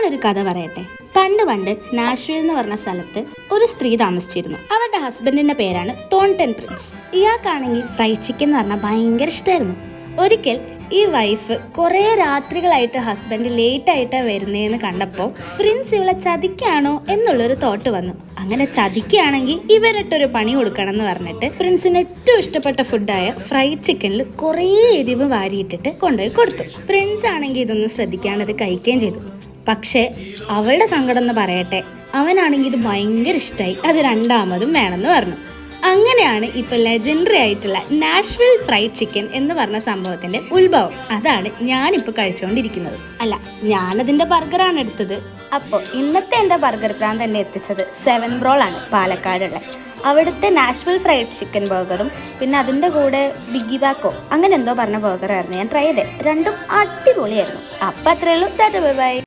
ഞാനൊരു കഥ പറയട്ടെ. പണ്ട് പണ്ട് നാഷ്വിൽ എന്ന് പറഞ്ഞ സ്ഥലത്ത് ഒരു സ്ത്രീ താമസിച്ചിരുന്നു. അവരുടെ ഹസ്ബൻഡിന്റെ പേരാണ് തോൺടൺ പ്രിൻസ്. ഇയാൾക്കാണെങ്കിൽ ഫ്രൈഡ് ചിക്കൻ എന്ന് പറഞ്ഞാൽ ഭയങ്കര ഇഷ്ടമായിരുന്നു. ഒരിക്കൽ ഈ വൈഫ് കുറേ രാത്രികളായിട്ട് ഹസ്ബൻഡ് ലേറ്റ് ആയിട്ടാണ് വരുന്നതെന്ന് കണ്ടപ്പോൾ പ്രിൻസ് ഇവളെ ചതിക്കാണോ എന്നുള്ളൊരു തോട്ട് വന്നു. അങ്ങനെ ചതിക്കുകയാണെങ്കിൽ ഇവരിട്ടൊരു പണി കൊടുക്കണം എന്ന് പറഞ്ഞിട്ട് പ്രിൻസിന് ഏറ്റവും ഇഷ്ടപ്പെട്ട ഫുഡായ ഫ്രൈഡ് ചിക്കനിൽ കുറേ എരിവ് വാരിയിട്ടിട്ട് കൊണ്ടുപോയി കൊടുത്തു. പ്രിൻസ് ആണെങ്കിൽ ഇതൊന്നും ശ്രദ്ധിക്കാണ്ട് ഇത് കഴിക്കുകയും ചെയ്തു. പക്ഷേ അവളുടെ സങ്കടം എന്ന് പറയട്ടെ, അവനാണെങ്കിൽ ഇത് ഭയങ്കര ഇഷ്ടമായി, അത് രണ്ടാമതും വേണമെന്ന് പറഞ്ഞു. അങ്ങനെയാണ് ഇപ്പൊ ലെജൻഡറി ആയിട്ടുള്ള നാഷ്വിൽ ഫ്രൈഡ് ചിക്കൻ എന്ന് പറഞ്ഞ സംഭവത്തിന്റെ ഉത്ഭവം. അതാണ് ഞാനിപ്പോൾ കഴിച്ചുകൊണ്ടിരിക്കുന്നത്. അല്ല, ഞാനതിന്റെ ബർഗറാണ് എടുത്തത്. അപ്പോൾ ഇന്നത്തെ എൻ്റെ ബർഗർ പ്ലാൻ തന്നെ എത്തിച്ചത് 7 Brawl ആണ്, പാലക്കാടുള്ള. അവിടുത്തെ നാഷ്വിൽ ഫ്രൈഡ് ചിക്കൻ ബർഗറും പിന്നെ അതിൻ്റെ കൂടെ ബിഗി ബാക്കോ അങ്ങനെ എന്തോ പറഞ്ഞ ബർഗറായിരുന്നു ഞാൻ ട്രൈ ചെയ്തത്. രണ്ടും അടിപൊളിയായിരുന്നു. അപ്പം അത്രയേ ഉള്ളൂ. Tata bye bye.